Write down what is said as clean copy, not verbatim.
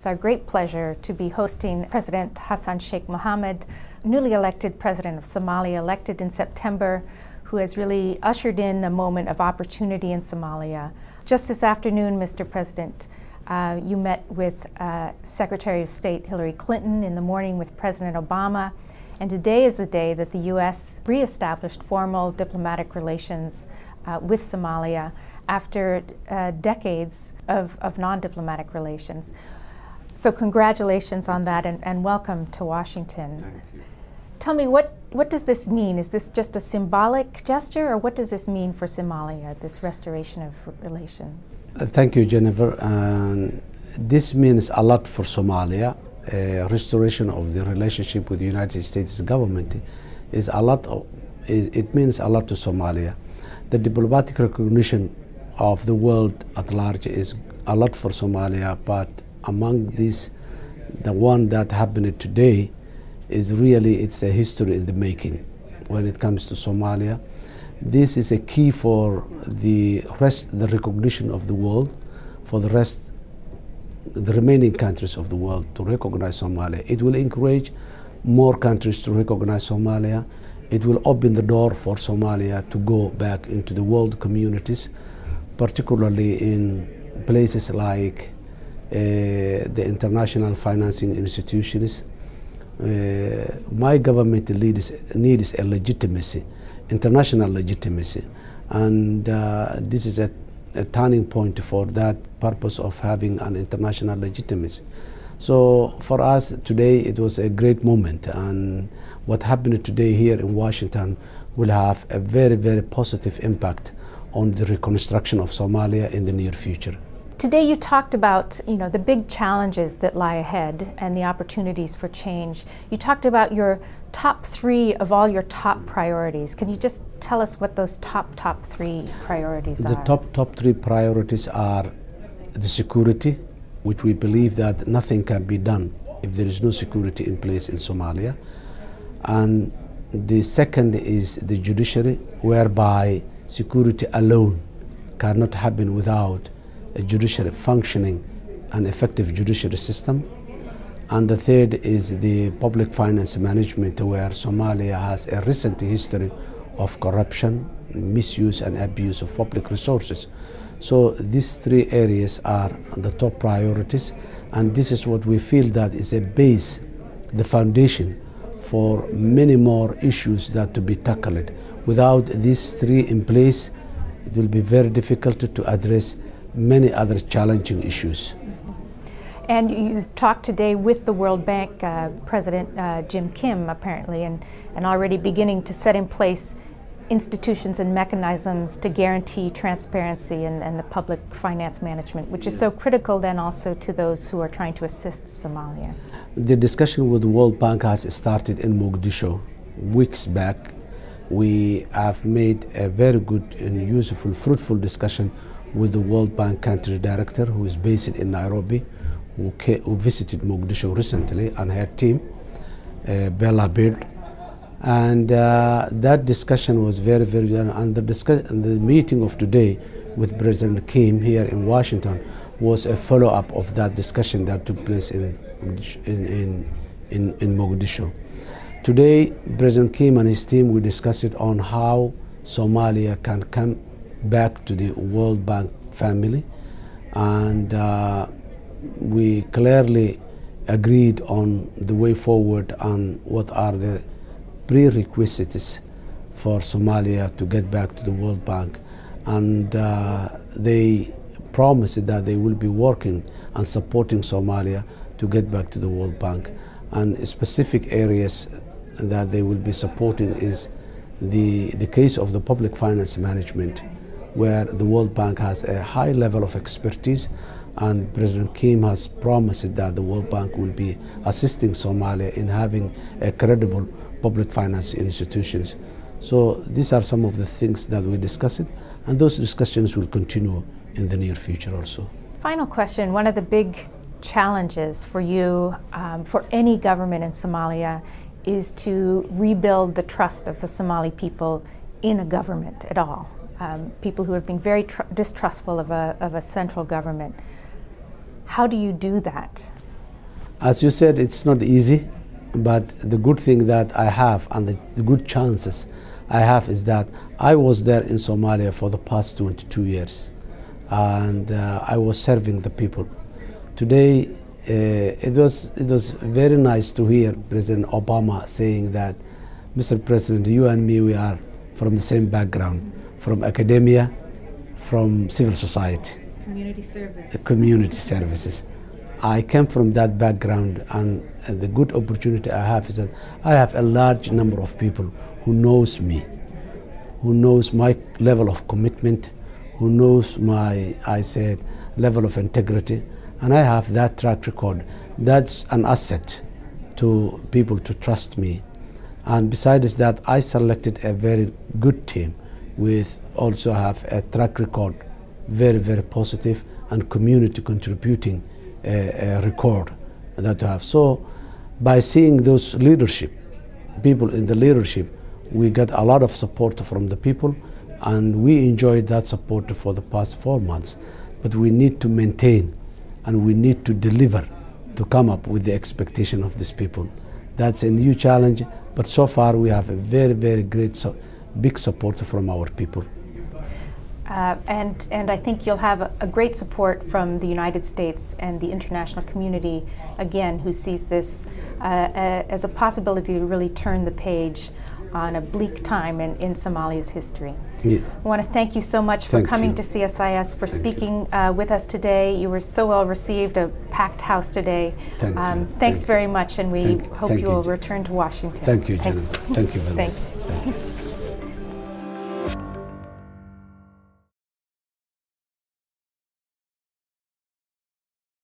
It's our great pleasure to be hosting President Hassan Sheikh Mohamud, newly elected President of Somalia, elected in September, who has really ushered in a moment of opportunity in Somalia. Just this afternoon, Mr. President, you met with Secretary of State Hillary Clinton, in the morning with President Obama, and today is the day that the U.S. reestablished formal diplomatic relations with Somalia after decades of non-diplomatic relations. So congratulations on that, and welcome to Washington. Thank you. Tell me, what does this mean? Is this just a symbolic gesture, or what does this mean for Somalia, this restoration of relations? Thank you, Jennifer. This means a lot for Somalia. Restoration of the relationship with the United States government is a lot. It means a lot to Somalia. The diplomatic recognition of the world at large is a lot for Somalia, but among these, the one that happened today is really, it's a history in the making when it comes to Somalia. This is a key for the recognition of the world, for the remaining countries of the world to recognize Somalia. It will encourage more countries to recognize Somalia. It will open the door for Somalia to go back into the world communities, particularly in places like the international financing institutions. My government needs a legitimacy, international legitimacy, and this is a turning point for that purpose of having an international legitimacy. So for us today, it was a great moment, and what happened today here in Washington will have a very, very positive impact on the reconstruction of Somalia in the near future. Today you talked about, the big challenges that lie ahead and the opportunities for change. You talked about your top three of all your top priorities. Can you just tell us what those top three priorities are? The top three priorities are the security, which we believe that nothing can be done if there is no security in place in Somalia. And the second is the judiciary, whereby security alone cannot happen without a judiciary functioning, an effective judiciary system. And the third is the public finance management, where Somalia has a recent history of corruption, misuse and abuse of public resources. So these three areas are the top priorities, and this is what we feel that is a base, the foundation for many more issues that to be tackled. Without these three in place, it will be very difficult to address many other challenging issues. And you've talked today with the World Bank President Jim Kim, apparently, and already beginning to set in place institutions and mechanisms to guarantee transparency and the public finance management, which is so critical then also to those who are trying to assist Somalia. The discussion with the World Bank has started in Mogadishu weeks back. We have made a very good and useful, fruitful discussion with the World Bank country director, who is based in Nairobi, who visited Mogadishu recently, and her team, Bella Bird. And that discussion was very, very good. And the meeting of today with President Kim here in Washington was a follow-up of that discussion that took place in Mogadishu. Today, President Kim and his team will discuss it on how Somalia can come back to the World Bank family, and we clearly agreed on the way forward and what are the prerequisites for Somalia to get back to the World Bank. And they promised that they will be working and supporting Somalia to get back to the World Bank. And specific areas that they will be supporting is the case of the public finance management, where the World Bank has a high level of expertise, and President Kim has promised that the World Bank will be assisting Somalia in having a credible public finance institutions. So these are some of the things that we discussed, and those discussions will continue in the near future also. Final question. One of the big challenges for you, for any government in Somalia, is to rebuild the trust of the Somali people in a government at all. People who have been very distrustful of a central government. How do you do that? As you said, it's not easy, but the good thing that I have and the good chances I have is that I was there in Somalia for the past 22 years, and I was serving the people. Today, it was very nice to hear President Obama saying that, Mr. President, you and me, we are from the same background, from academia, from civil society. Community service. Community services. I came from that background, and the good opportunity I have is that I have a large number of people who knows me, who knows my level of commitment, who knows my, level of integrity, and I have that track record. That's an asset to people to trust me. And besides that, I selected a very good team with also have a track record, very, very positive, and community contributing a record that to have. So by seeing those leadership, people in the leadership, we got a lot of support from the people, and we enjoyed that support for the past 4 months. But we need to maintain, and we need to deliver to come up with the expectation of these people. That's a new challenge, but so far we have a very, very great, big support from our people. And I think you'll have a great support from the United States and the international community, again, who sees this as a possibility to really turn the page on a bleak time in Somalia's history. Yeah. I want to thank you so much for coming to CSIS, for speaking with us today. You were so well received, a packed house today. Thank thanks you. very much, and we hope you will return to Washington. Thank you, Jenna. Thank you very much. Thanks.